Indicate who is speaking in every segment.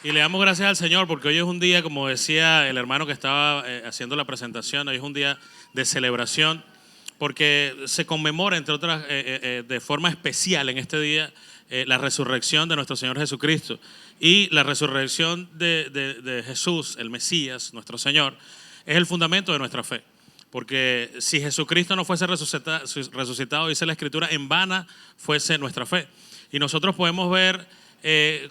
Speaker 1: Y le damos gracias al Señor porque hoy es un día, como decía el hermano que estaba haciendo la presentación, hoy es un día de celebración porque se conmemora, entre otras, de forma especial en este día, la resurrección de nuestro Señor Jesucristo. Y la resurrección de Jesús, el Mesías, nuestro Señor, es el fundamento de nuestra fe. Porque si Jesucristo no fuese resucitado, dice la Escritura, en vana fuese nuestra fe. Y nosotros podemos ver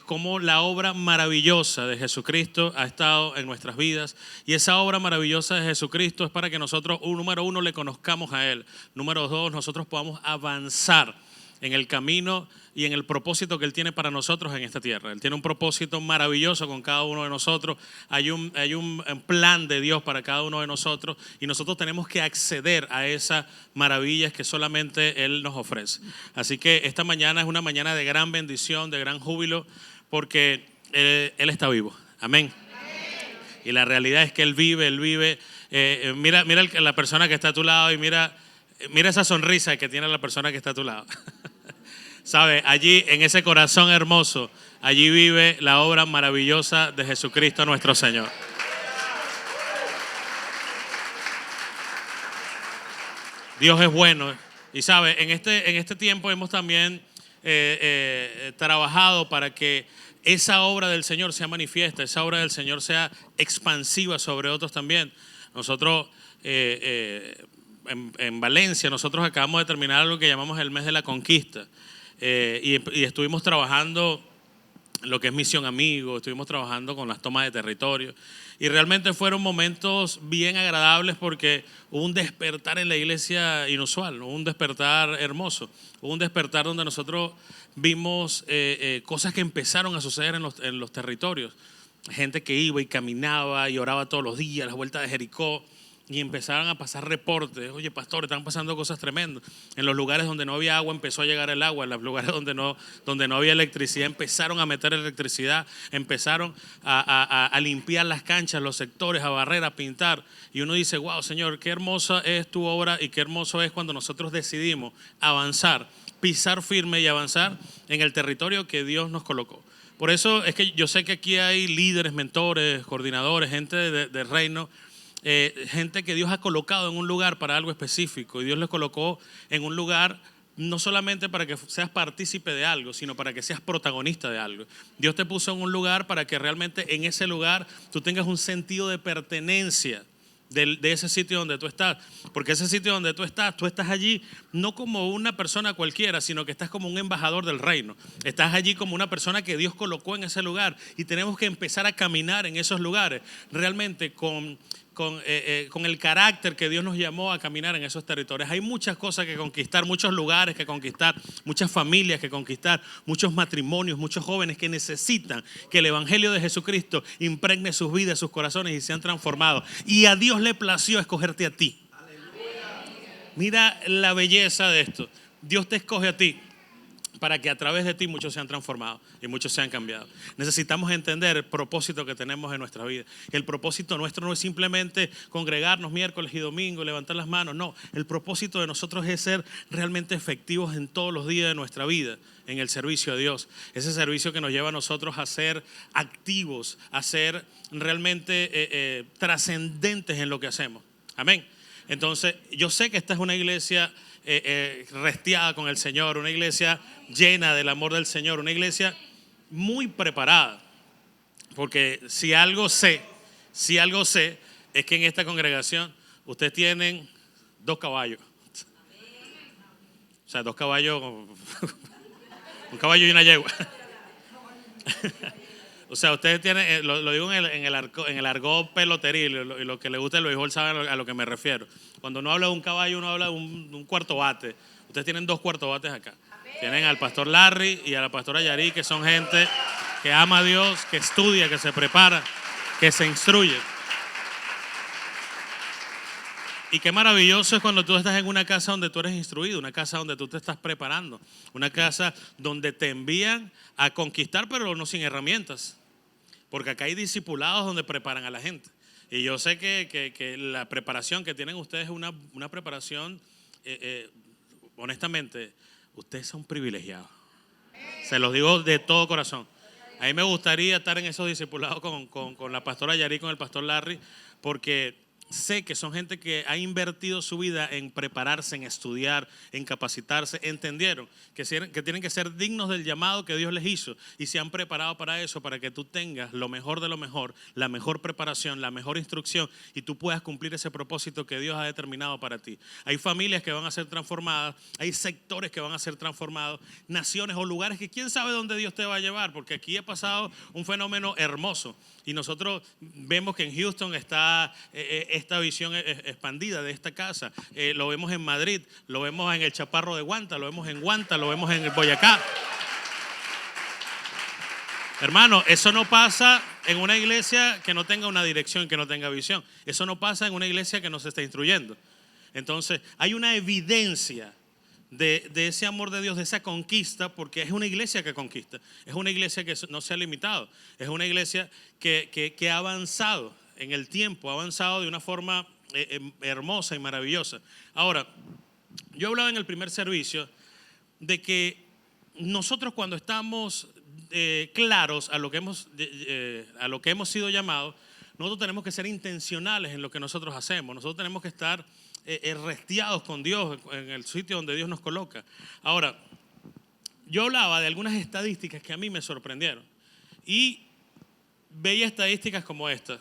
Speaker 1: cómo la obra maravillosa de Jesucristo ha estado en nuestras vidas, y esa obra maravillosa de Jesucristo es para que nosotros, número uno, le conozcamos a Él, número dos, nosotros podamos avanzar en el camino y en el propósito que Él tiene para nosotros en esta tierra. Él tiene un propósito maravilloso con cada uno de nosotros. Hay un plan de Dios para cada uno de nosotros, y nosotros tenemos que acceder a esas maravillas que solamente Él nos ofrece. Así que esta mañana es una mañana de gran bendición, de gran júbilo, porque Él está vivo. Amén. Y la realidad es que Él vive. Mira la persona que está a tu lado y mira esa sonrisa que tiene la persona que está a tu lado. ¿Sabe? Allí, en ese corazón hermoso, allí vive la obra maravillosa de Jesucristo nuestro Señor. Dios es bueno. Y sabe, en este tiempo hemos también trabajado para que esa obra del Señor sea manifiesta, esa obra del Señor sea expansiva sobre otros también. Nosotros en Valencia, nosotros acabamos de terminar algo que llamamos el mes de la conquista, y estuvimos trabajando lo que es Misión Amigo, estuvimos trabajando con las tomas de territorio, y realmente fueron momentos bien agradables porque hubo un despertar en la iglesia inusual, hubo un despertar hermoso, hubo un despertar donde nosotros vimos cosas que empezaron a suceder en los territorios, gente que iba y caminaba y oraba todos los días, las vueltas de Jericó. Y empezaron a pasar reportes. Oye, pastor, están pasando cosas tremendas. En los lugares donde no había agua empezó a llegar el agua. En los lugares donde no había electricidad empezaron a meter electricidad. Empezaron a limpiar las canchas, los sectores, a barrer, a pintar. Y uno dice, wow, Señor, qué hermosa es tu obra y qué hermoso es cuando nosotros decidimos avanzar, pisar firme y avanzar en el territorio que Dios nos colocó. Por eso es que yo sé que aquí hay líderes, mentores, coordinadores, gente de reino, gente que Dios ha colocado en un lugar para algo específico, y Dios les colocó en un lugar no solamente para que seas partícipe de algo, sino para que seas protagonista de algo. Dios te puso en un lugar para que realmente en ese lugar tú tengas un sentido de pertenencia de ese sitio donde tú estás, porque ese sitio donde tú estás allí no como una persona cualquiera, sino que estás como un embajador del reino. Estás allí como una persona que Dios colocó en ese lugar, y tenemos que empezar a caminar en esos lugares realmente con el carácter que Dios nos llamó a caminar en esos territorios. Hay muchas cosas que conquistar, muchos lugares que conquistar, muchas familias que conquistar, muchos matrimonios, muchos jóvenes que necesitan que el evangelio de Jesucristo impregne sus vidas, sus corazones, y sean transformados. Y a Dios le plació escogerte a ti. Mira la belleza de esto. Dios te escoge a ti para que a través de ti muchos sean transformados y muchos sean cambiados. Necesitamos entender el propósito que tenemos en nuestra vida. El propósito nuestro no es simplemente congregarnos miércoles y domingos, levantar las manos. No, el propósito de nosotros es ser realmente efectivos en todos los días de nuestra vida, en el servicio a Dios. Ese servicio que nos lleva a nosotros a ser activos, a ser realmente trascendentes en lo que hacemos. Amén. Entonces, yo sé que esta es una iglesia restiada con el Señor, una iglesia llena del amor del Señor, una iglesia muy preparada, porque si algo sé es que en esta congregación ustedes tienen 2 caballos, o sea, 2 caballos, un caballo y una yegua. O sea, ustedes tienen, lo digo en el argot peloteril, y lo que le gusta el béisbol saben a lo que me refiero. Cuando uno habla de un caballo, uno habla de un cuarto bate. Ustedes tienen 2 cuartos bates acá. Tienen al pastor Larry y a la pastora Yari, que son gente que ama a Dios, que estudia, que se prepara, que se instruye. Y qué maravilloso es cuando tú estás en una casa donde tú eres instruido, una casa donde tú te estás preparando, una casa donde te envían a conquistar, pero no sin herramientas. Porque acá hay discipulados donde preparan a la gente. Y yo sé que la preparación que tienen ustedes es una preparación, honestamente, ustedes son privilegiados. Se los digo de todo corazón. A mí me gustaría estar en esos discipulados con la pastora Yari, con el pastor Larry, porque sé que son gente que ha invertido su vida en prepararse, en estudiar, en capacitarse. Entendieron que tienen que ser dignos del llamado que Dios les hizo y se han preparado para eso, para que tú tengas lo mejor de lo mejor, la mejor preparación, la mejor instrucción y tú puedas cumplir ese propósito que Dios ha determinado para ti. Hay familias que van a ser transformadas, hay sectores que van a ser transformados, naciones o lugares que quién sabe dónde Dios te va a llevar, porque aquí ha pasado un fenómeno hermoso y nosotros vemos que en Houston está esta visión expandida de esta casa. Lo vemos en Madrid, lo vemos en el Chaparro de Guanta, lo vemos en Guanta, lo vemos en el Boyacá. Hermano, eso no pasa en una iglesia que no tenga una dirección, que no tenga visión. Eso no pasa en una iglesia que no se está instruyendo. Entonces, hay una evidencia de ese amor de Dios, de esa conquista, porque es una iglesia que conquista. Es una iglesia que no se ha limitado. Es una iglesia que ha avanzado en el tiempo, ha avanzado de una forma hermosa y maravillosa. Ahora, yo hablaba en el primer servicio de que nosotros cuando estamos claros a lo que hemos sido llamados, nosotros tenemos que ser intencionales en lo que nosotros hacemos. Nosotros tenemos que estar restiados con Dios en el sitio donde Dios nos coloca. Ahora, yo hablaba de algunas estadísticas que a mí me sorprendieron y veía estadísticas como esta,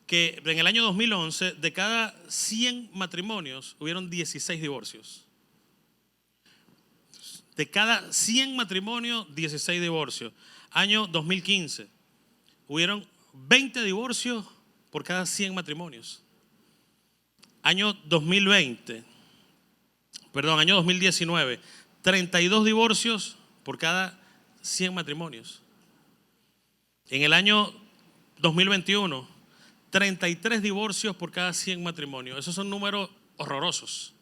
Speaker 1: que en el año 2011 de cada 100 matrimonios hubieron 16 divorcios. De cada 100 matrimonios, 16 divorcios. Año 2015, hubieron 20 divorcios por cada 100 matrimonios. Año 2019, 32 divorcios por cada 100 matrimonios. En el año 2021, 33 divorcios por cada 100 matrimonios. Esos son números horrorosos,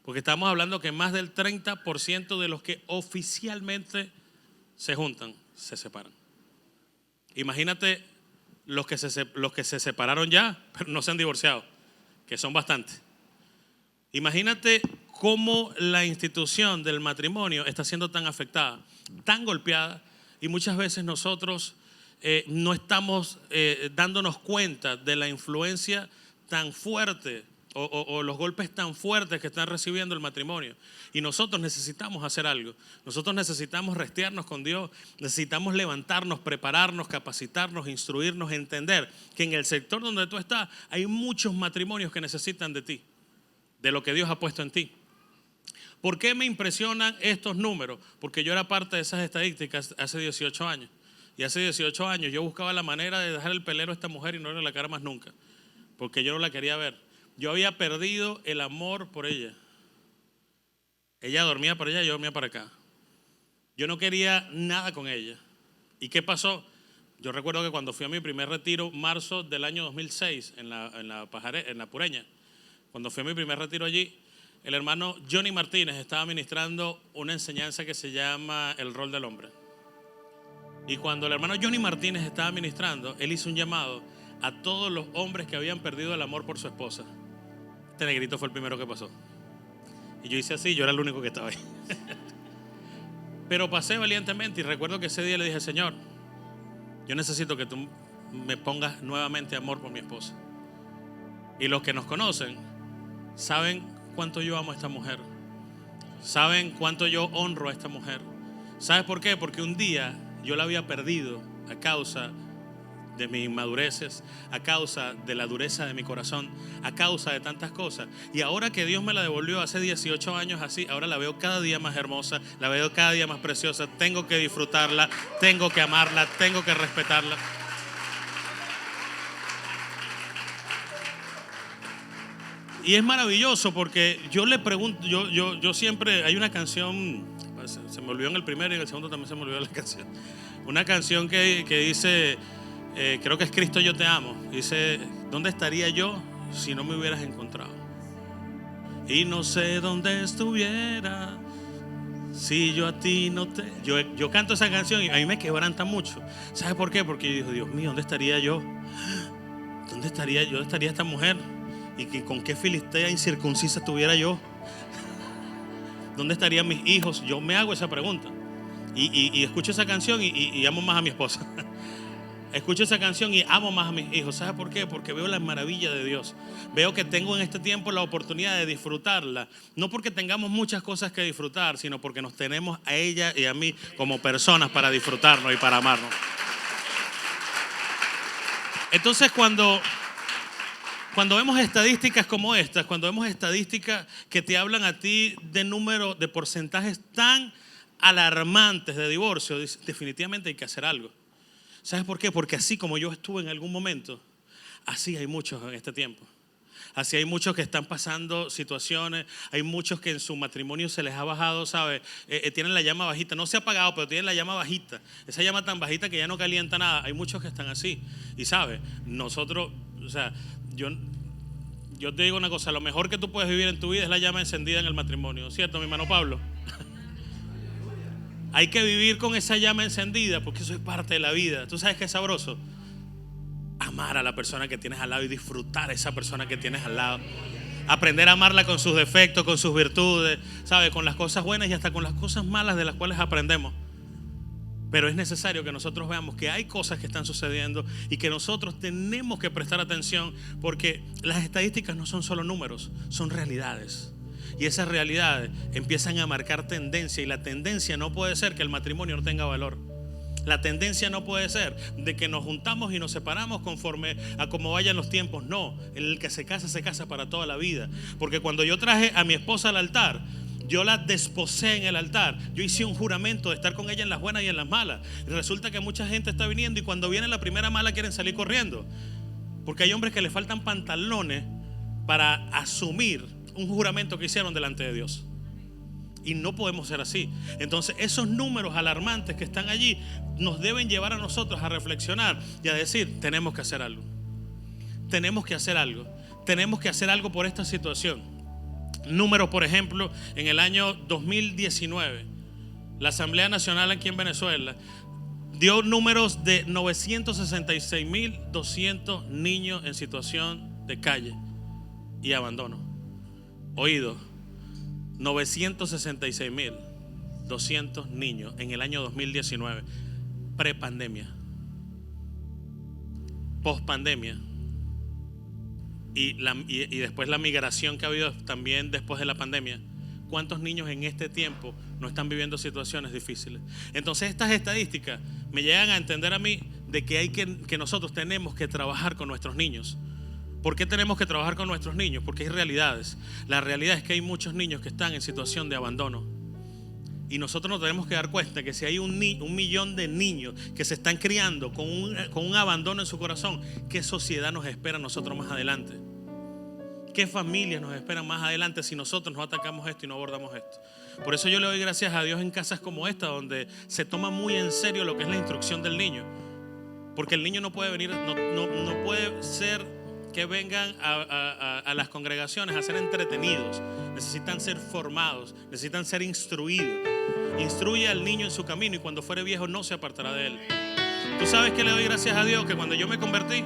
Speaker 1: porque estamos hablando que más del 30% de los que oficialmente se juntan se separan. Imagínate los que se separaron ya, pero no se han divorciado, que son bastantes. Imagínate cómo la institución del matrimonio está siendo tan afectada, tan golpeada, y muchas veces nosotros no estamos dándonos cuenta de la influencia tan fuerte o los golpes tan fuertes que están recibiendo el matrimonio. Y nosotros necesitamos hacer algo. Nosotros necesitamos restiarnos con Dios, necesitamos levantarnos, prepararnos, capacitarnos, instruirnos, entender que en el sector donde tú estás hay muchos matrimonios que necesitan de ti, de lo que Dios ha puesto en ti. ¿Por qué me impresionan estos números? Porque yo era parte de esas estadísticas hace 18 años. Y hace 18 años yo buscaba la manera de dejar el pelero a esta mujer y no verle la cara más nunca, porque yo no la quería ver. Yo había perdido el amor por ella. Ella dormía para allá, yo dormía para acá. Yo no quería nada con ella. ¿Y qué pasó? Yo recuerdo que cuando fui a mi primer retiro, marzo del año 2006, en la Pureña, cuando fui a mi primer retiro allí, el hermano Johnny Martínez estaba ministrando una enseñanza que se llama El rol del hombre. Y cuando el hermano Johnny Martínez estaba ministrando, él hizo un llamado a todos los hombres que habían perdido el amor por su esposa. Este negrito fue el primero que pasó. Y yo hice así, yo era el único que estaba ahí. Pero pasé valientemente y recuerdo que ese día le dije: Señor, yo necesito que tú me pongas nuevamente amor por mi esposa. Y los que nos conocen saben cuánto yo amo a esta mujer, saben cuánto yo honro a esta mujer. ¿Sabes por qué? Porque un día yo la había perdido a causa de mis inmadureces, a causa de la dureza de mi corazón, a causa de tantas cosas. Y ahora que Dios me la devolvió hace 18 años así, ahora la veo cada día más hermosa, la veo cada día más preciosa. Tengo que disfrutarla, tengo que amarla, tengo que respetarla. Y es maravilloso porque yo le pregunto, yo siempre, hay una canción, se me olvidó en el primero y en el segundo también se me olvidó la canción. Una canción que dice, creo que es Cristo yo te amo. Dice: ¿dónde estaría yo si no me hubieras encontrado? Y no sé dónde estuviera si yo a ti no te... Yo canto esa canción y a mí me quebranta mucho. ¿Sabes por qué? Porque yo digo: Dios mío, ¿dónde estaría yo? ¿Dónde estaría yo? ¿Dónde estaría esta mujer? ¿Y con qué filistea incircuncisa estuviera yo? ¿Dónde estarían mis hijos? Yo me hago esa pregunta. Y escucho esa canción y amo más a mi esposa. Escucho esa canción y amo más a mis hijos. ¿Sabes por qué? Porque veo la maravilla de Dios. Veo que tengo en este tiempo la oportunidad de disfrutarla. No porque tengamos muchas cosas que disfrutar, sino porque nos tenemos a ella y a mí como personas para disfrutarnos y para amarnos. Entonces cuando vemos estadísticas como estas, cuando vemos estadísticas que te hablan a ti de número, de porcentajes tan alarmantes de divorcio, definitivamente hay que hacer algo. ¿Sabes por qué? Porque así como yo estuve en algún momento, así hay muchos en este tiempo. Así hay muchos que están pasando situaciones, hay muchos que en su matrimonio se les ha bajado, ¿sabes? Tienen la llama bajita, no se ha apagado, pero tienen la llama bajita. Esa llama tan bajita que ya no calienta nada. Hay muchos que están así. Y ¿sabes? Nosotros, o sea, yo te digo una cosa, lo mejor que tú puedes vivir en tu vida es la llama encendida en el matrimonio, ¿cierto, mi hermano Pablo? Hay que vivir con esa llama encendida porque eso es parte de la vida. ¿Tú sabes qué es sabroso? Amar a la persona que tienes al lado y disfrutar a esa persona que tienes al lado. Aprender a amarla con sus defectos, con sus virtudes, ¿sabes? Con las cosas buenas y hasta con las cosas malas de las cuales aprendemos. Pero es necesario que nosotros veamos que hay cosas que están sucediendo y que nosotros tenemos que prestar atención, porque las estadísticas no son solo números, son realidades. Y esas realidades empiezan a marcar tendencia, y la tendencia no puede ser que el matrimonio no tenga valor. La tendencia no puede ser de que nos juntamos y nos separamos conforme a cómo vayan los tiempos. No, el que se casa para toda la vida. Porque cuando yo traje a mi esposa al altar, yo la desposé en el altar. Yo hice un juramento de estar con ella en las buenas y en las malas. Y resulta que mucha gente está viniendo y cuando viene la primera mala quieren salir corriendo. Porque hay hombres que le faltan pantalones para asumir un juramento que hicieron delante de Dios. Y no podemos ser así. Entonces esos números alarmantes que están allí nos deben llevar a nosotros a reflexionar y a decir, tenemos que hacer algo. Tenemos que hacer algo. Tenemos que hacer algo por esta situación. Números, por ejemplo, en el año 2019, la Asamblea Nacional aquí en Venezuela dio números de 966.200 niños en situación de calle y abandono. Oído, 966.200 niños en el año 2019, prepandemia, pospandemia y después la migración que ha habido también después de la pandemia. ¿Cuántos niños en este tiempo no están viviendo situaciones difíciles? Entonces estas estadísticas me llegan a entender a mí de que nosotros tenemos que trabajar con nuestros niños. ¿Por qué tenemos que trabajar con nuestros niños? Porque hay realidades. La realidad es que hay muchos niños que están en situación de abandono. Y nosotros nos tenemos que dar cuenta que si hay un millón de niños que se están criando con un abandono en su corazón, ¿qué sociedad nos espera a nosotros más adelante? ¿Qué familias nos esperan más adelante si nosotros no atacamos esto y no abordamos esto? Por eso yo le doy gracias a Dios en casas como esta, donde se toma muy en serio lo que es la instrucción del niño. Porque el niño no puede venir, no puede ser que vengan a las congregaciones a ser entretenidos. Necesitan ser formados, necesitan ser instruidos. Instruye al niño en su camino y cuando fuere viejo no se apartará de él. Tú sabes que le doy gracias a Dios que cuando yo me convertí,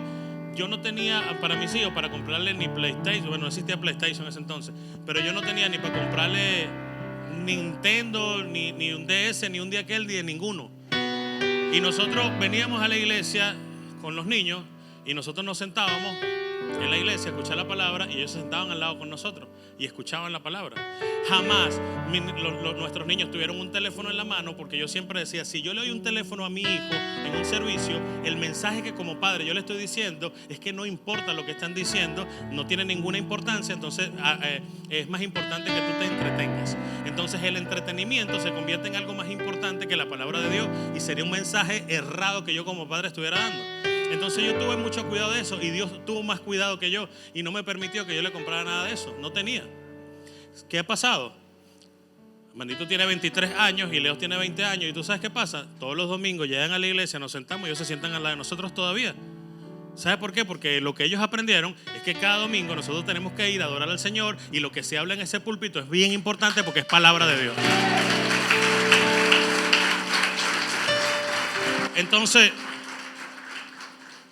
Speaker 1: yo no tenía para mis hijos para comprarle ni PlayStation. Bueno, no existía PlayStation en ese entonces, pero yo no tenía ni para comprarle Nintendo, ni un DS, ni un día aquel, ni de ninguno. Y nosotros veníamos a la iglesia con los niños y nosotros nos sentábamos en la iglesia a escuchar la palabra y ellos se sentaban al lado con nosotros y escuchaban la palabra. Jamás nuestros niños tuvieron un teléfono en la mano, porque yo siempre decía, si yo le doy un teléfono a mi hijo en un servicio, el mensaje que como padre yo le estoy diciendo es que no importa lo que están diciendo, no tiene ninguna importancia, entonces es más importante que tú te entretengas. Entonces el entretenimiento se convierte en algo más importante que la palabra de Dios y sería un mensaje errado que yo como padre estuviera dando. Entonces yo tuve mucho cuidado de eso y Dios tuvo más cuidado que yo y no me permitió que yo le comprara nada de eso. No tenía. ¿Qué ha pasado? Mandito tiene 23 años y Leo tiene 20 años y tú sabes qué pasa. Todos los domingos llegan a la iglesia, nos sentamos y ellos se sientan al lado de nosotros todavía. ¿Sabes por qué? Porque lo que ellos aprendieron es que cada domingo nosotros tenemos que ir a adorar al Señor y lo que se habla en ese púlpito es bien importante porque es palabra de Dios. Entonces,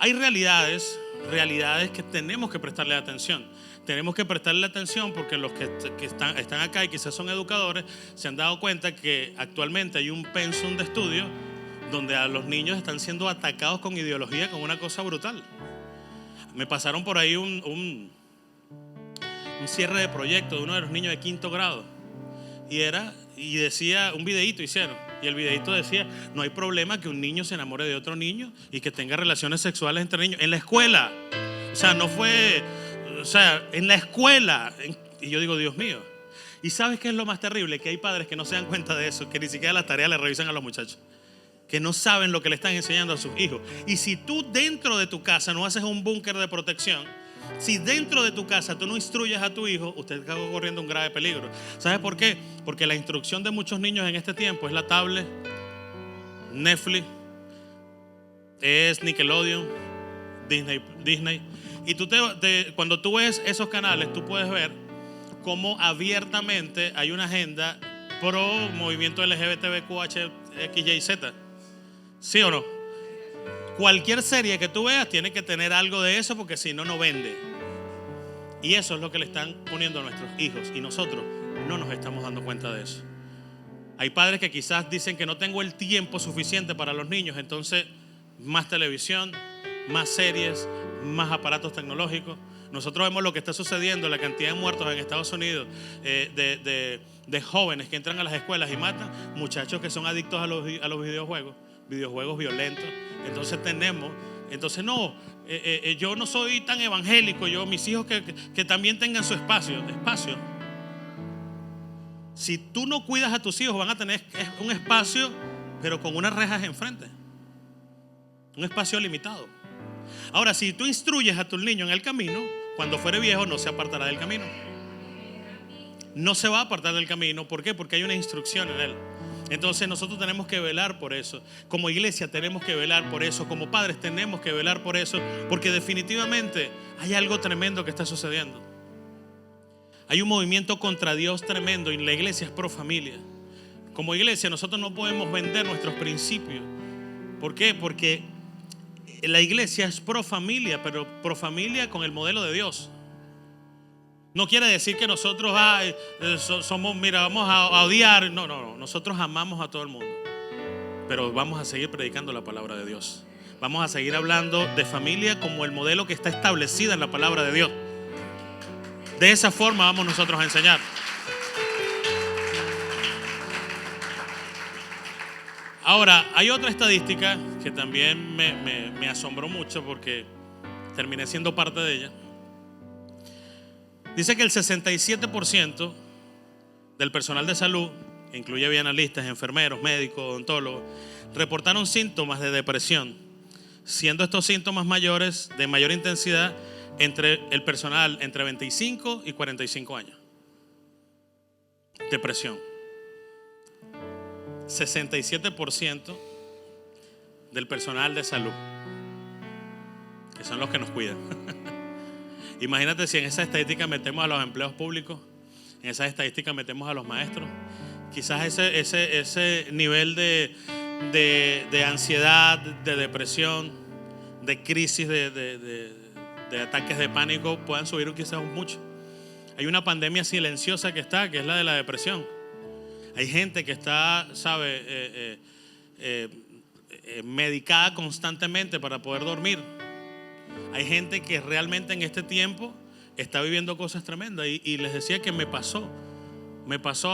Speaker 1: hay realidades que tenemos que prestarle atención. Tenemos que prestarle atención porque los que están acá y quizás son educadores se han dado cuenta que actualmente hay un pensum de estudio donde a los niños están siendo atacados con ideología, con una cosa brutal. Me pasaron por ahí un cierre de proyecto de uno de los niños de 5º grado y decía, un videíto hicieron, y el videíto decía: no hay problema que un niño se enamore de otro niño y que tenga relaciones sexuales entre niños en la escuela. O sea, no fue, o sea, en la escuela. Y yo digo, Dios mío. ¿Y sabes qué es lo más terrible? Que hay padres que no se dan cuenta de eso, que ni siquiera las tareas le revisan a los muchachos, que no saben lo que le están enseñando a sus hijos. Y si tú dentro de tu casa no haces un búnker de protección, si dentro de tu casa tú no instruyes a tu hijo, usted está corriendo un grave peligro. ¿Sabes por qué? Porque la instrucción de muchos niños en este tiempo es la tablet, Netflix, es Nickelodeon, Disney. Y cuando tú ves esos canales, tú puedes ver cómo abiertamente hay una agenda pro movimiento LGBTQHXYZ. ¿Sí o no? Cualquier serie que tú veas tiene que tener algo de eso, porque si no, no vende. Y eso es lo que le están poniendo a nuestros hijos, y nosotros no nos estamos dando cuenta de eso. Hay padres que quizás dicen que no tengo el tiempo suficiente para los niños, entonces más televisión, más series, más aparatos tecnológicos. Nosotros vemos lo que está sucediendo, la cantidad de muertos en Estados Unidos, de jóvenes que entran a las escuelas y matan, muchachos que son adictos a los videojuegos violentos. Entonces yo no soy tan evangélico, mis hijos que también tengan su espacio. Si tú no cuidas a tus hijos, van a tener un espacio, pero con unas rejas enfrente, un espacio limitado. Ahora, si tú instruyes a tu niño en el camino, cuando fuere viejo no se apartará del camino. No se va a apartar del camino. ¿Por qué? Porque hay una instrucción en él. Entonces nosotros tenemos que velar por eso. Como iglesia tenemos que velar por eso. Como padres tenemos que velar por eso, porque definitivamente hay algo tremendo que está sucediendo. Hay un movimiento contra Dios tremendo, y la iglesia es pro familia. Como iglesia nosotros no podemos vender nuestros principios. ¿Por qué? Porque la iglesia es pro familia, pero pro familia con el modelo de Dios. No quiere decir que nosotros vamos a odiar. No, nosotros amamos a todo el mundo, pero vamos a seguir predicando la palabra de Dios. Vamos a seguir hablando de familia como el modelo que está establecido en la palabra de Dios. De esa forma vamos nosotros a enseñar. Ahora, hay otra estadística que también me asombró mucho, porque terminé siendo parte de ella. Dice que el 67% del personal de salud, que incluye analistas, enfermeros, médicos, odontólogos, reportaron síntomas de depresión, siendo estos síntomas mayores, de mayor intensidad, entre el personal entre 25 y 45 años. Depresión. 67% del personal de salud, que son los que nos cuidan. Imagínate si en esa estadística metemos a los empleados públicos, en esa estadística metemos a los maestros. Quizás ese nivel de ansiedad, de depresión, de crisis, de ataques de pánico puedan subir quizás mucho. Hay una pandemia silenciosa que es la de la depresión. Hay gente que está, medicada constantemente para poder dormir. Hay gente que realmente en este tiempo está viviendo cosas tremendas. Y les decía que me pasó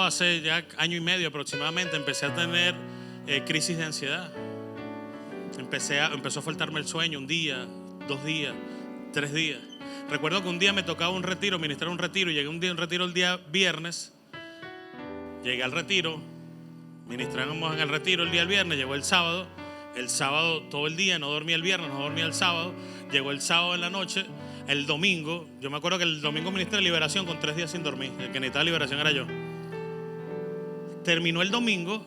Speaker 1: hace ya año y medio aproximadamente. Empecé a tener crisis de ansiedad. Empezó a faltarme el sueño, un día, 2 días, 3 días. Recuerdo que un día me tocaba un retiro, ministrar un retiro, y llegué un retiro el día viernes. Llegué al retiro, ministramos en el retiro el día viernes, llegó el sábado todo el día, no dormí el viernes, no dormí el sábado, llegó el sábado en la noche, el domingo, yo me acuerdo que el domingo ministré liberación con 3 días sin dormir, el que necesitaba liberación era yo. Terminó el domingo,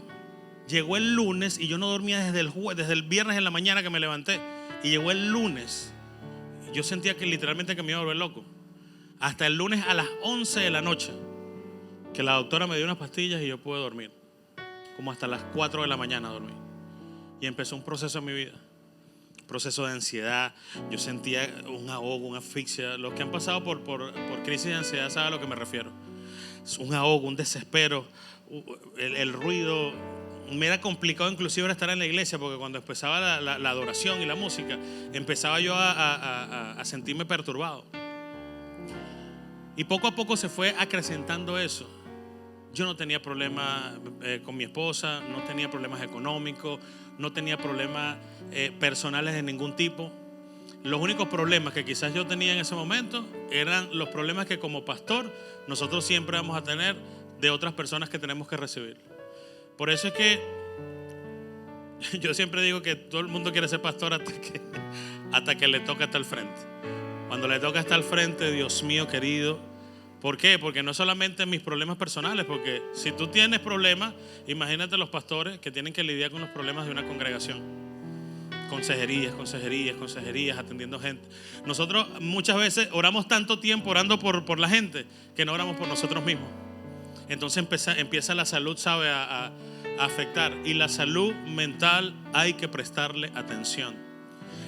Speaker 1: llegó el lunes y yo no dormía desde el viernes en la mañana que me levanté, y llegó el lunes, yo sentía que literalmente que me iba a volver loco, hasta el lunes a las 11 de la noche, que la doctora me dio unas pastillas y yo pude dormir, como hasta las 4 de la mañana dormí. Y empezó un proceso en mi vida, proceso de ansiedad. Yo sentía un ahogo, una asfixia. Los que han pasado por crisis de ansiedad saben a lo que me refiero. Es un ahogo, un desespero, el ruido. Me era complicado inclusive estar en la iglesia, porque cuando empezaba la adoración y la música, empezaba yo a sentirme perturbado. Y poco a poco se fue acrecentando eso. Yo no tenía problemas con mi esposa, no tenía problemas económicos, no tenía problemas personales de ningún tipo. Los únicos problemas que quizás yo tenía en ese momento eran los problemas que como pastor nosotros siempre vamos a tener de otras personas que tenemos que recibir. Por eso es que yo siempre digo que todo el mundo quiere ser pastor hasta que le toca estar al frente. Cuando le toca estar al frente, Dios mío querido. ¿Por qué? Porque no solamente mis problemas personales, porque si tú tienes problemas, imagínate los pastores que tienen que lidiar con los problemas de una congregación. Consejerías, atendiendo gente. Nosotros muchas veces oramos tanto tiempo orando por la gente que no oramos por nosotros mismos. Entonces empieza la salud, ¿sabe? A afectar. Y la salud mental hay que prestarle atención.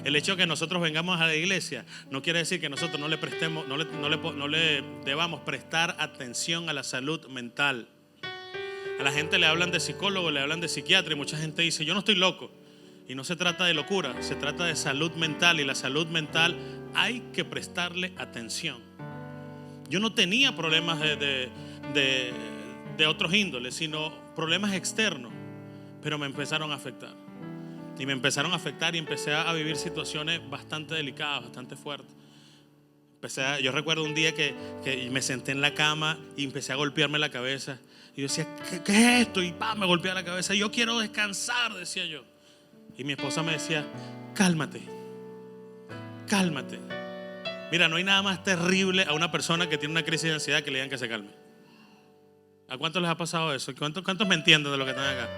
Speaker 1: El hecho de que nosotros vengamos a la iglesia no quiere decir que nosotros no le debamos prestar atención a la salud mental. A la gente le hablan de psicólogo, le hablan de psiquiatra, y mucha gente dice: yo no estoy loco. Y no se trata de locura, se trata de salud mental, y la salud mental hay que prestarle atención. Yo no tenía problemas de otros índoles, sino problemas externos, pero me empezaron a afectar. Y me empezaron a afectar y empecé a vivir situaciones bastante delicadas, bastante fuertes. Yo recuerdo un día que me senté en la cama y empecé a golpearme la cabeza. Y yo decía: ¿qué es esto? Y me golpeaba la cabeza. Yo quiero descansar, decía yo. Y mi esposa me decía: cálmate. Mira, no hay nada más terrible a una persona que tiene una crisis de ansiedad que le digan que se calme. ¿A cuántos les ha pasado eso? ¿Cuántos me entienden de lo que están acá?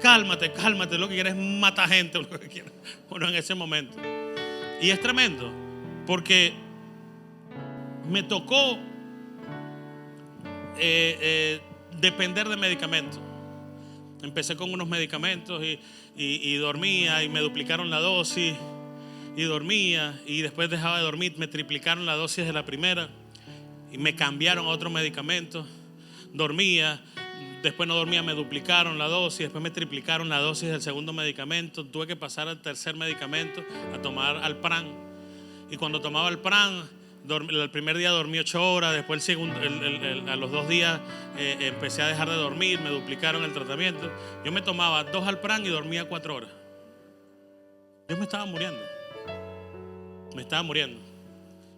Speaker 1: Cálmate, lo que quieres es matar gente, o lo que quieres. Bueno, en ese momento. Y es tremendo, porque me tocó depender de medicamentos. Empecé con unos medicamentos y dormía, y me duplicaron la dosis y dormía, y después dejaba de dormir, me triplicaron la dosis de la primera y me cambiaron a otro medicamento. Dormía, después no dormía, me duplicaron la dosis, después me triplicaron la dosis del segundo medicamento. Tuve que pasar al tercer medicamento, a tomar Alpran. Y cuando tomaba Alpran, el primer día dormí 8 horas, después a los 2 días empecé a dejar de dormir, me duplicaron el tratamiento. Yo me tomaba 2 Alpran y dormía 4 horas. Yo me estaba muriendo.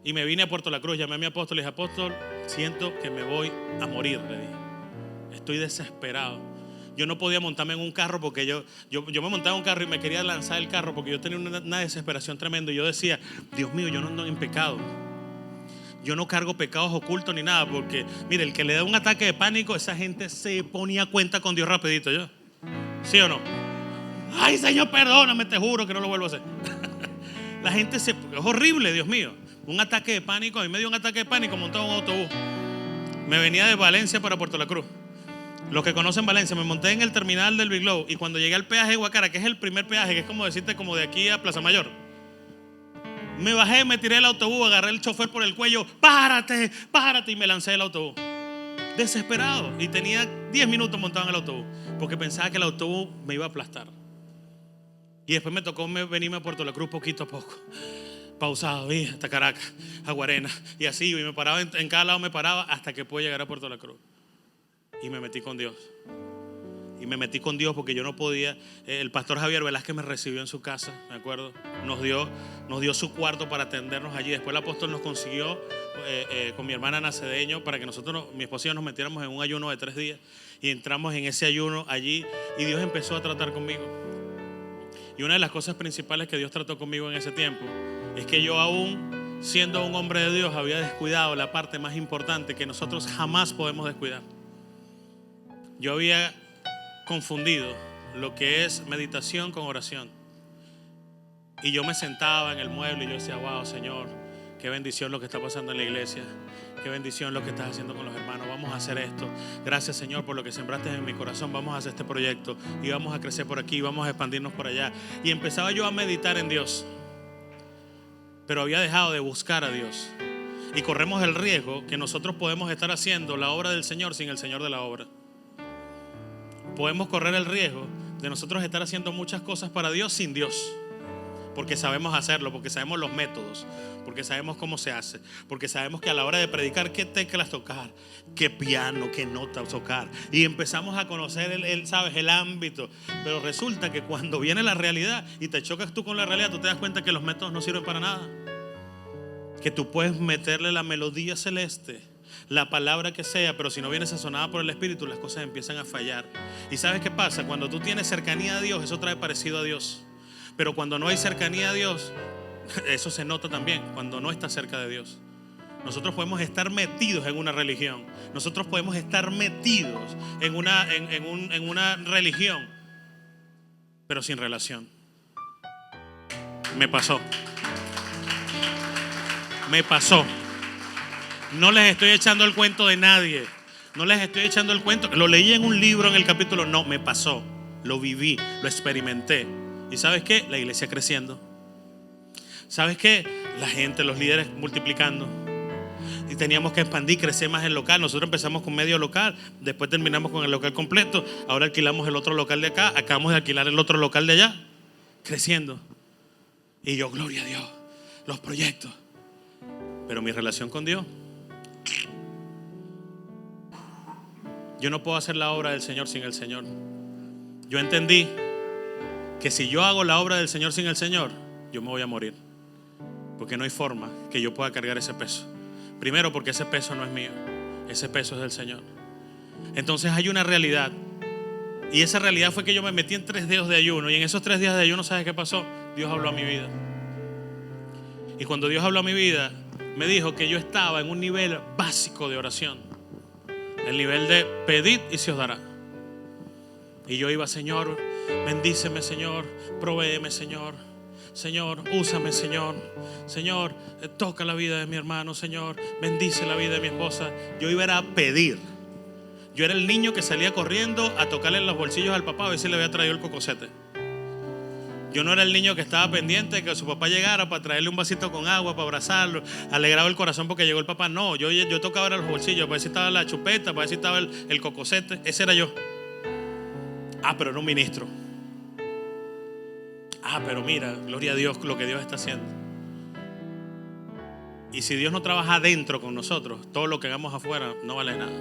Speaker 1: Y me vine a Puerto La Cruz, llamé a mi apóstol y le dije: apóstol, siento que me voy a morir, le dije. Estoy desesperado. Yo no podía montarme en un carro, porque yo me montaba en un carro y me quería lanzar el carro, porque yo tenía una desesperación tremenda. Y yo decía: Dios mío, yo no ando en pecado. Yo no cargo pecados ocultos ni nada, porque mire, el que le da un ataque de pánico, esa gente se ponía cuenta con Dios rapidito. ¿Yo? ¿Sí o no? Ay, Señor, perdóname, te juro que no lo vuelvo a hacer. La gente es horrible, Dios mío. Un ataque de pánico. A mí me dio un ataque de pánico montado en un autobús. Me venía de Valencia para Puerto La Cruz. Los que conocen Valencia, me monté en el terminal del Big Globe, y cuando llegué al peaje de Guacara, que es el primer peaje, que es como decirte como de aquí a Plaza Mayor, me bajé, me tiré el autobús, agarré el chofer por el cuello: párate, y me lancé del autobús. Desesperado. Y tenía 10 minutos montado en el autobús, porque pensaba que el autobús me iba a aplastar. Y después me tocó venirme a Puerto La Cruz poquito a poco, pausado, hasta Caracas, a Guarena, y así. Y me paraba en cada lado, me paraba hasta que pude llegar a Puerto La Cruz. Y me metí con Dios. Porque yo no podía. El pastor Javier Velázquez me recibió en su casa, me acuerdo. Nos dio su cuarto para atendernos allí. Después el apóstol nos consiguió con mi hermana Ana Cedeño, para que mi esposa y yo nos metiéramos en un ayuno de 3 días. Y entramos en ese ayuno allí, y Dios empezó a tratar conmigo. Y una de las cosas principales que Dios trató conmigo en ese tiempo es que yo, aún siendo un hombre de Dios, había descuidado la parte más importante que nosotros jamás podemos descuidar. Yo había confundido lo que es meditación con oración. Y yo me sentaba en el mueble y yo decía: wow, Señor, Qué bendición lo que está pasando en la iglesia. Qué bendición lo que estás haciendo con los hermanos. Vamos a hacer esto. Gracias, Señor, por lo que sembraste en mi corazón. Vamos a hacer este proyecto y vamos a crecer por aquí, vamos a expandirnos por allá. Y empezaba yo a meditar en Dios, pero había dejado de buscar a Dios. Y corremos el riesgo que nosotros podemos estar haciendo la obra del Señor sin el Señor de la obra. Podemos correr el riesgo de nosotros estar haciendo muchas cosas para Dios sin Dios, porque sabemos hacerlo, porque sabemos los métodos, porque sabemos cómo se hace, porque sabemos que a la hora de predicar qué teclas tocar, qué piano, qué nota tocar, y empezamos a conocer el ámbito. Pero resulta que cuando viene la realidad y te chocas tú con la realidad, tú te das cuenta que los métodos no sirven para nada, que tú puedes meterle la melodía celeste, la palabra que sea, pero si no viene sazonada por el Espíritu, las cosas empiezan a fallar. ¿Y sabes qué pasa? Cuando tú tienes cercanía a Dios, eso trae parecido a Dios. Pero cuando no hay cercanía a Dios, eso se nota también cuando no estás cerca de Dios. Nosotros podemos estar metidos en una religión, nosotros podemos estar metidos en una religión, pero sin relación. Me pasó. No les estoy echando el cuento de nadie. No les estoy echando el cuento. Lo leí en un libro en el capítulo. No, me pasó. Lo viví, lo experimenté. ¿Y sabes qué? La iglesia creciendo. ¿Sabes qué? La gente, los líderes multiplicando. Y teníamos que expandir, crecer más el local. Nosotros empezamos con medio local, después terminamos con el local completo. Ahora alquilamos el otro local de acá, acabamos de alquilar el otro local de allá. Creciendo. Y yo, gloria a Dios, los proyectos. Pero mi relación con Dios, yo no puedo hacer la obra del Señor sin el Señor. Yo entendí que si yo hago la obra del Señor sin el Señor, yo me voy a morir, porque no hay forma que yo pueda cargar ese peso. Primero, porque ese peso no es mío, ese peso es del Señor. Entonces hay una realidad, y esa realidad fue que yo me metí en 3 días de ayuno. Y en esos 3 días de ayuno, ¿sabes qué pasó? Dios habló a mi vida. Y cuando Dios habló a mi vida, me dijo que yo estaba en un nivel básico de oración, el nivel de pedid y se os dará. Y yo iba, Señor, bendíceme, Señor, provéeme, Señor, Señor, úsame, Señor, Señor, toca la vida de mi hermano, Señor, bendice la vida de mi esposa. Yo iba a pedir. Yo era el niño que salía corriendo a tocarle en los bolsillos al papá a ver si le había traído el cocosete. Yo no era el niño que estaba pendiente de que su papá llegara para traerle un vasito con agua, para abrazarlo, alegrado el corazón porque llegó el papá. No, yo tocaba en los bolsillos para ver si estaba la chupeta, para ver si estaba el cocosete. Ese era yo. Pero era un ministro. Pero mira, gloria a Dios lo que Dios está haciendo. Y si Dios no trabaja adentro con nosotros, todo lo que hagamos afuera no vale nada.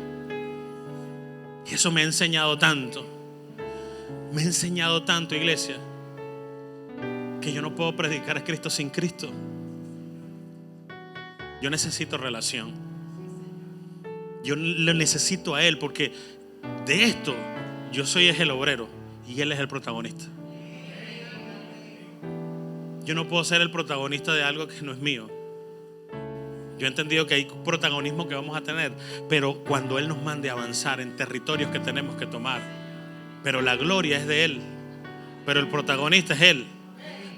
Speaker 1: Y eso me ha enseñado tanto. Me ha enseñado tanto, iglesia, que yo no puedo predicar a Cristo sin Cristo. Yo necesito relación. Yo le necesito a Él, porque de esto yo soy el obrero y Él es el protagonista. Yo no puedo ser el protagonista de algo que no es mío. Yo he entendido que hay protagonismo que vamos a tener, pero cuando Él nos mande a avanzar en territorios que tenemos que tomar, pero la gloria es de Él, pero el protagonista es Él.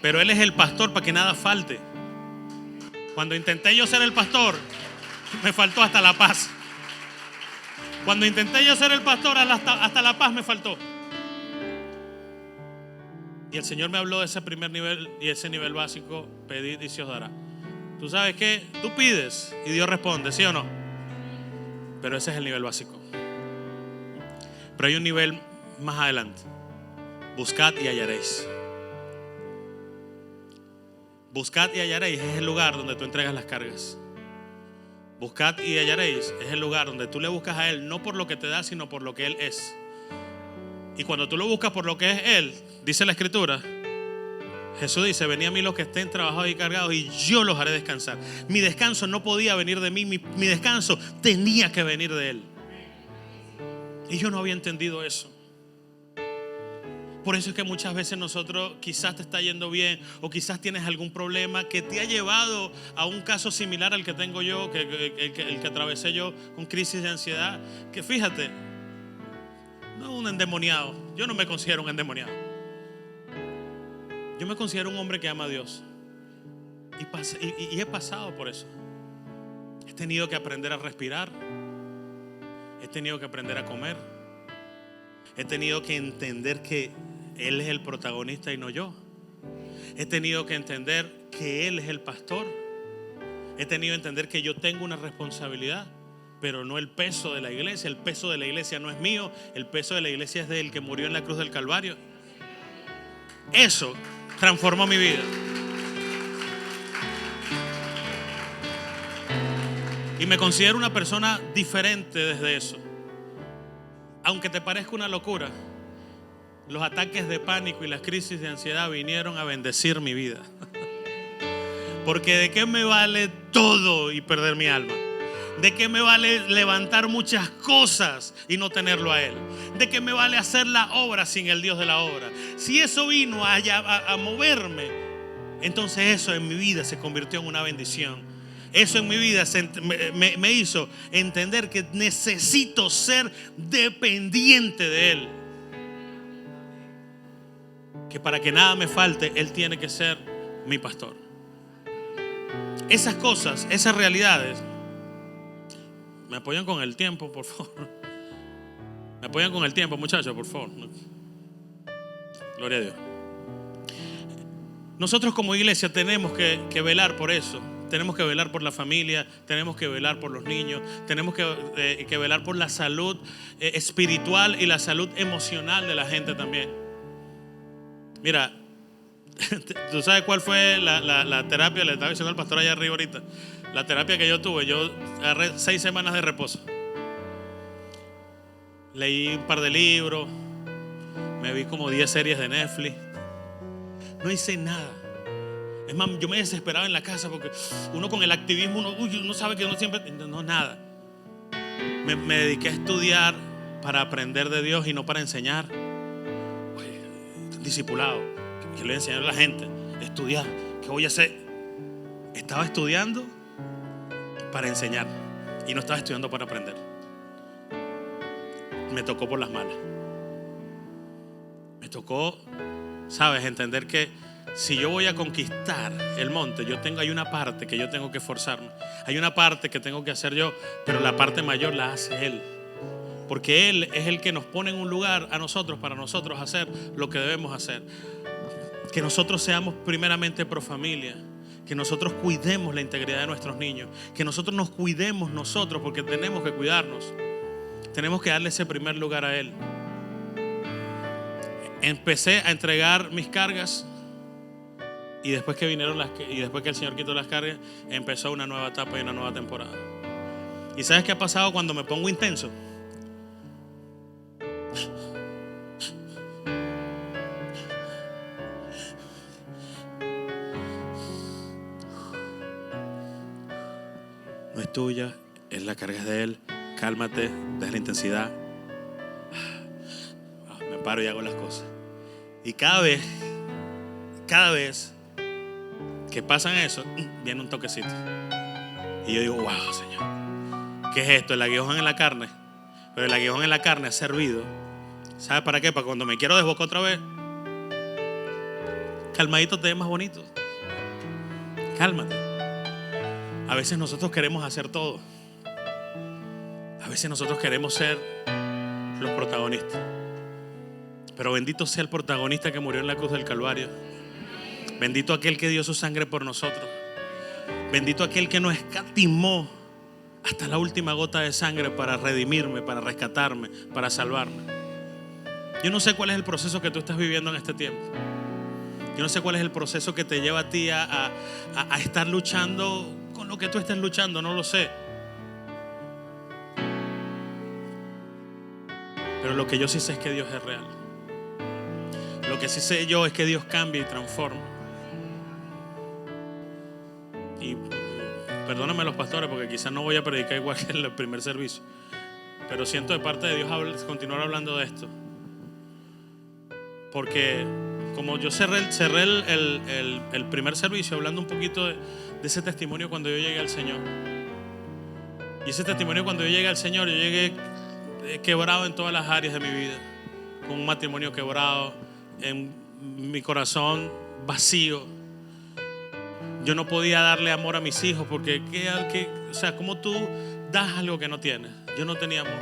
Speaker 1: Pero Él es el pastor para que nada falte. Cuando intenté yo ser el pastor, me faltó hasta la paz. Cuando intenté yo ser el pastor, hasta la paz me faltó. Y el Señor me habló de ese primer nivel y ese nivel básico: pedid y se os dará. ¿Tú sabes qué? Tú pides y Dios responde, ¿sí o no? Pero ese es el nivel básico. Pero hay un nivel más adelante: buscad y hallaréis. Buscad y hallaréis es el lugar donde tú entregas las cargas. Buscad y hallaréis es el lugar donde tú le buscas a Él, no por lo que te da, sino por lo que Él es. Y cuando tú lo buscas por lo que es Él, dice la Escritura, Jesús dice: venid a mí los que estén trabajados y cargados y yo los haré descansar. Mi descanso no podía venir de mí, mi descanso tenía que venir de Él. Y yo no había entendido eso. Por eso es que muchas veces nosotros, quizás te está yendo bien, o quizás tienes algún problema que te ha llevado a un caso similar al que tengo yo, el que atravesé yo, con crisis de ansiedad. Que fíjate, no es un endemoniado. Yo no me considero un endemoniado. Yo me considero un hombre que ama a Dios. Y he pasado por eso. He tenido que aprender a respirar. He tenido que aprender a comer. He tenido que entender que Él es el protagonista y no yo. He tenido que entender que Él es el pastor. He tenido que entender que yo tengo una responsabilidad, pero no el peso de la iglesia. El peso de la iglesia no es mío. El peso de la iglesia es del que murió en la cruz del Calvario. Eso transformó mi vida. Y me considero una persona diferente desde eso. Aunque te parezca una locura, los ataques de pánico y las crisis de ansiedad vinieron a bendecir mi vida. Porque ¿de qué me vale todo y perder mi alma? ¿De qué me vale levantar muchas cosas y no tenerlo a Él? ¿De qué me vale hacer la obra sin el Dios de la obra? Si eso vino a moverme, entonces eso en mi vida se convirtió en una bendición. Eso en mi vida me hizo entender que necesito ser dependiente de Él. Que para que nada me falte, Él tiene que ser mi pastor. Esas cosas, esas realidades, me apoyan con el tiempo, por favor. Me apoyan con el tiempo, muchachos, por favor. Gloria a Dios. Nosotros como iglesia tenemos que velar por eso. Tenemos que velar por la familia, tenemos que velar por los niños, tenemos que velar por la salud espiritual y la salud emocional de la gente también. Mira, ¿tú sabes cuál fue la terapia? Le estaba diciendo al pastor allá arriba ahorita. La terapia que yo tuve, yo agarré 6 semanas de reposo. Leí un par de libros, me vi como 10 series de Netflix. No hice nada. Es más, yo me desesperaba en la casa porque uno con el activismo, uno sabe que uno siempre... No, nada. Me dediqué a estudiar para aprender de Dios y no para enseñar. Discipulado, que le voy a enseñar a la gente. Estudiar, ¿qué voy a hacer? Estaba estudiando para enseñar y no estaba estudiando para aprender. Me tocó por las malas. Me tocó, ¿sabes? Entender que si yo voy a conquistar el monte, hay una parte que yo tengo que esforzarme. Hay una parte que tengo que hacer yo, pero la parte mayor la hace Él. Porque Él es el que nos pone en un lugar a nosotros, para nosotros hacer lo que debemos hacer. Que nosotros seamos primeramente pro familia. Que nosotros cuidemos la integridad de nuestros niños. Que nosotros nos cuidemos nosotros, porque tenemos que cuidarnos. Tenemos que darle ese primer lugar a Él. Empecé a entregar mis cargas. Y después que el Señor quitó las cargas, empezó una nueva etapa y una nueva temporada. ¿Y sabes qué ha pasado cuando me pongo intenso? No es tuya, es la carga de Él. Cálmate, deja la intensidad. Me paro y hago las cosas. Y cada vez que pasan eso, viene un toquecito. Y yo digo, wow, Señor, ¿qué es esto? El aguijón en la carne. Pero el aguijón en la carne ha servido. ¿Sabes para qué? Para cuando me quiero desbocar otra vez, calmadito te ve más bonito. Cálmate. A veces nosotros queremos hacer todo. A veces nosotros queremos ser los protagonistas. Pero bendito sea el protagonista que murió en la cruz del Calvario. Bendito aquel que dio su sangre por nosotros. Bendito aquel que nos escatimó hasta la última gota de sangre para redimirme, para rescatarme, para salvarme. Yo no sé cuál es el proceso que tú estás viviendo en este tiempo. Yo no sé cuál es el proceso que te lleva a ti a estar luchando con lo que tú estés luchando. No lo sé. Pero lo que yo sí sé es que Dios es real. Lo que sí sé yo es que Dios cambia y transforma. Y perdónenme los pastores, porque quizás no voy a predicar igual que en el primer servicio, pero siento de parte de Dios continuar hablando de esto. Porque como yo cerré el primer servicio hablando un poquito de ese testimonio cuando yo llegué al Señor. Y ese testimonio cuando yo llegué al Señor, yo llegué quebrado en todas las áreas de mi vida. Con un matrimonio quebrado, en mi corazón vacío, Yo no podía darle amor a mis hijos porque, o sea, ¿cómo tú das algo que no tienes? Yo no tenía amor.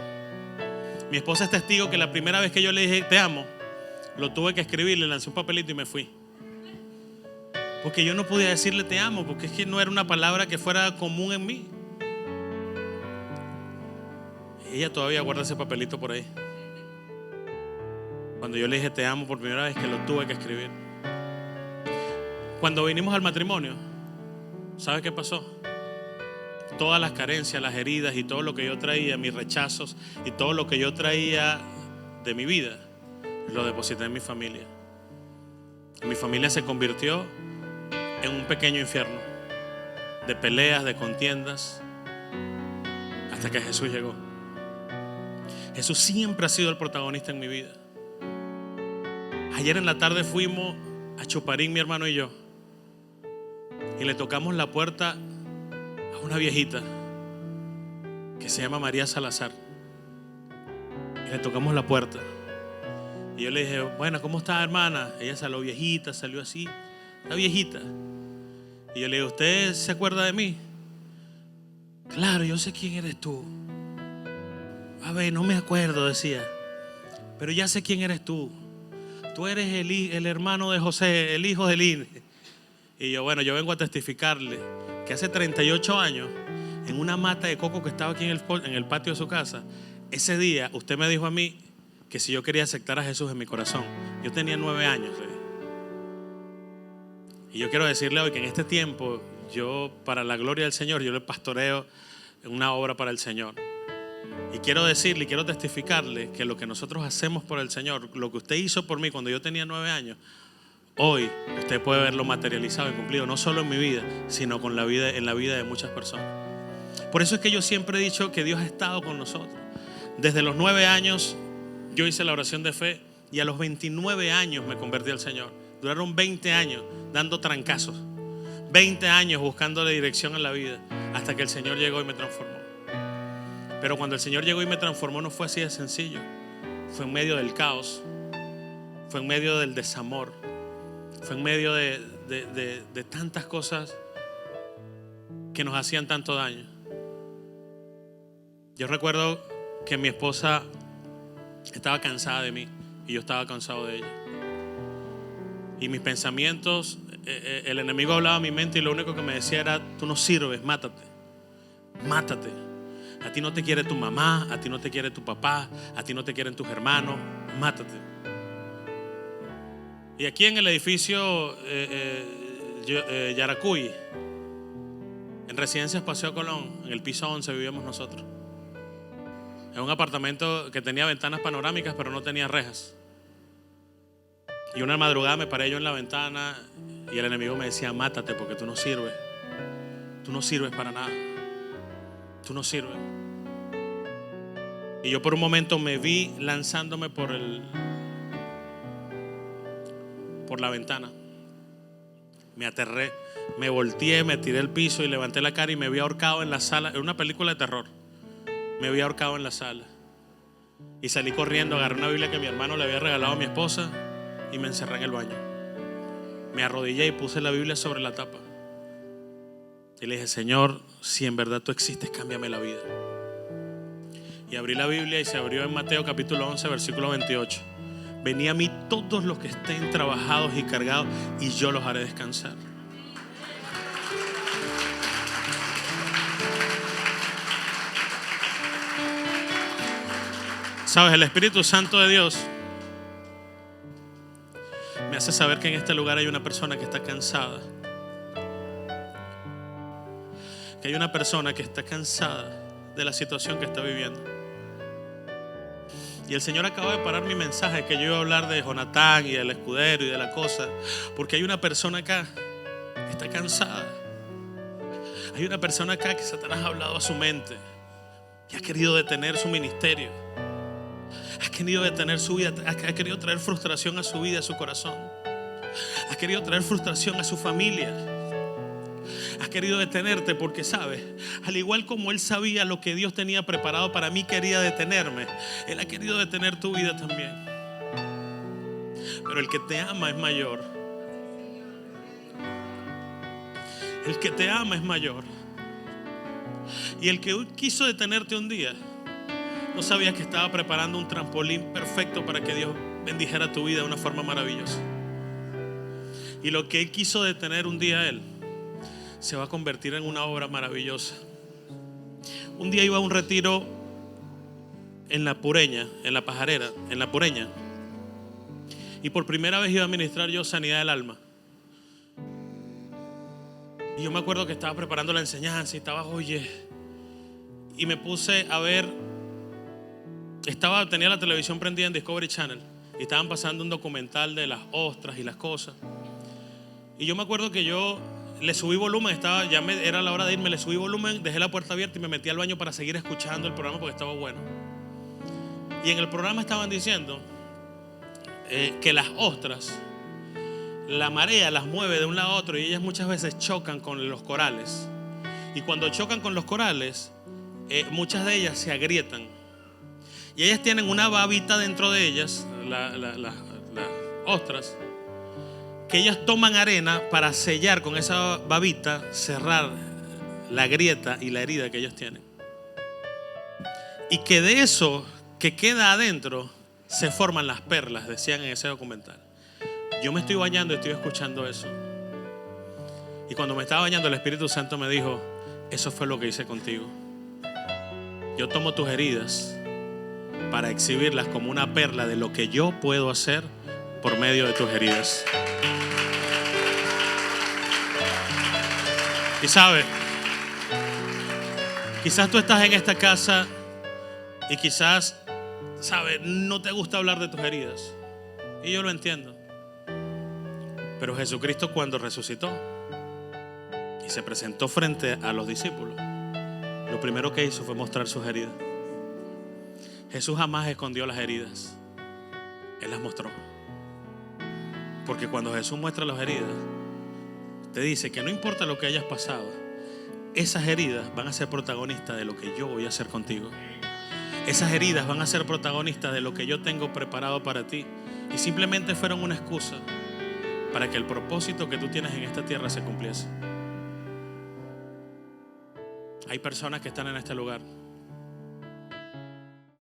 Speaker 1: Mi esposa es testigo que la primera vez que yo le dije te amo, lo tuve que escribir, le lancé un papelito y me fui. Porque yo no podía decirle te amo, porque es que no era una palabra que fuera común en mí. Ella todavía guarda ese papelito por ahí. Cuando yo le dije te amo por primera vez, que lo tuve que escribir. Cuando vinimos al matrimonio, ¿sabe qué pasó? Todas las carencias, las heridas y todo lo que yo traía, mis rechazos y todo lo que yo traía de mi vida, lo deposité en mi familia. Mi familia se convirtió en un pequeño infierno de peleas, de contiendas, hasta que Jesús llegó. Jesús siempre ha sido el protagonista en mi vida. Ayer en la tarde fuimos a Chuparín, mi hermano y yo, y le tocamos la puerta a una viejita que se llama María Salazar. Y le tocamos la puerta y yo le dije, bueno, ¿cómo está, hermana? Ella salió viejita, salió así, la viejita. Y yo le digo, ¿usted se acuerda de mí? Claro, yo sé quién eres tú. A ver, no me acuerdo, decía, pero ya sé quién eres tú. Tú eres el hermano de José, el hijo de Lin. Y yo, bueno, yo vengo a testificarle que hace 38 años, en una mata de coco que estaba aquí en el patio de su casa, ese día usted me dijo a mí que si yo quería aceptar a Jesús en mi corazón. Yo tenía 9 años. Y yo quiero decirle hoy que en este tiempo, yo, para la gloria del Señor, yo le pastoreo en una obra para el Señor. Y quiero decirle, quiero testificarle que lo que nosotros hacemos por el Señor, lo que usted hizo por mí cuando yo tenía 9 años, hoy usted puede verlo materializado y cumplido, no solo en mi vida, sino en la vida de muchas personas. Por eso es que yo siempre he dicho que Dios ha estado con nosotros. Desde los 9 años yo hice la oración de fe y a los 29 años me convertí al Señor. Duraron 20 años dando trancazos, 20 años buscándole dirección en la vida, hasta que el Señor llegó y me transformó. Pero cuando el Señor llegó y me transformó, no fue así de sencillo. Fue en medio del caos, fue en medio del desamor, fue en medio de tantas cosas que nos hacían tanto daño. Yo recuerdo que mi esposa estaba cansada de mí y yo estaba cansado de ella. Y mis pensamientos, el enemigo hablaba a mi mente y lo único que me decía era, tú no sirves, mátate, mátate. A ti no te quiere tu mamá, a ti no te quiere tu papá, a ti no te quieren tus hermanos, mátate. Y aquí en el edificio Yaracuy, en Residencias Paseo Colón, en el piso 11 vivíamos nosotros. En un apartamento que tenía ventanas panorámicas pero no tenía rejas. Y una madrugada me paré yo en la ventana y el enemigo me decía, mátate porque tú no sirves para nada, tú no sirves. Y yo por un momento me vi lanzándome por la ventana. Me aterré, me volteé, me tiré al piso y levanté la cara y me vi ahorcado en la sala. Era una película de terror. Me vi ahorcado en la sala y salí corriendo, agarré una Biblia que mi hermano le había regalado a mi esposa y me encerré en el baño. Me arrodillé y puse la Biblia sobre la tapa y le dije, Señor, si en verdad tú existes, cámbiame la vida. Y abrí la Biblia y se abrió en Mateo capítulo 11 versículo 28. Venid a mí todos los que estén trabajados y cargados y yo los haré descansar. Sabes, el Espíritu Santo de Dios me hace saber que en este lugar hay una persona que está cansada. Que hay una persona que está cansada de la situación que está viviendo. Y el Señor acaba de parar mi mensaje, que yo iba a hablar de Jonatán y del escudero y de la cosa, porque hay una persona acá que está cansada. Hay una persona acá que Satanás ha hablado a su mente y ha querido detener su ministerio, ha querido detener su vida, ha querido traer frustración a su vida, a su corazón, ha querido traer frustración a su familia. Has querido detenerte porque sabes, al igual como Él sabía lo que Dios tenía preparado para mí, quería detenerme. Él ha querido detener tu vida también. Pero el que te ama es mayor. El que te ama es mayor. Y el que quiso detenerte un día no sabía que estaba preparando un trampolín perfecto para que Dios bendijera tu vida de una forma maravillosa. Y lo que Él quiso detener un día a Él se va a convertir en una obra maravillosa. Un día iba a un retiro en La Pureña, en La Pajarera, en La Pureña. Y por primera vez iba a ministrar yo sanidad del alma. Y yo me acuerdo que estaba preparando la enseñanza y estaba, y me puse a ver, tenía la televisión prendida en Discovery Channel y estaban pasando un documental de las ostras y las cosas. Y yo me acuerdo que yo le subí volumen, era la hora de irme, le subí volumen, dejé la puerta abierta y me metí al baño para seguir escuchando el programa porque estaba bueno. Y en el programa estaban diciendo que las ostras, la marea las mueve de un lado a otro y ellas muchas veces chocan con los corales. Y cuando chocan con los corales, muchas de ellas se agrietan. Y ellas tienen una babita dentro de ellas, las ostras, que ellas toman arena para sellar con esa babita, cerrar la grieta y la herida que ellos tienen. Y que de eso que queda adentro se forman las perlas, decían en ese documental. Yo me estoy bañando y estoy escuchando eso. Y cuando me estaba bañando, el Espíritu Santo me dijo: eso fue lo que hice contigo. Yo tomo tus heridas para exhibirlas como una perla de lo que yo puedo hacer por medio de tus heridas. Y sabes, quizás tú estás en esta casa y quizás, sabes, no te gusta hablar de tus heridas. Y yo lo entiendo. Pero Jesucristo, cuando resucitó y se presentó frente a los discípulos, lo primero que hizo fue mostrar sus heridas. Jesús jamás escondió las heridas. Él las mostró. Porque cuando Jesús muestra las heridas, te dice que no importa lo que hayas pasado, esas heridas van a ser protagonistas de lo que yo voy a hacer contigo. Esas heridas van a ser protagonistas de lo que yo tengo preparado para ti. Y simplemente fueron una excusa para que el propósito que tú tienes en esta tierra se cumpliese. Hay personas que están en este lugar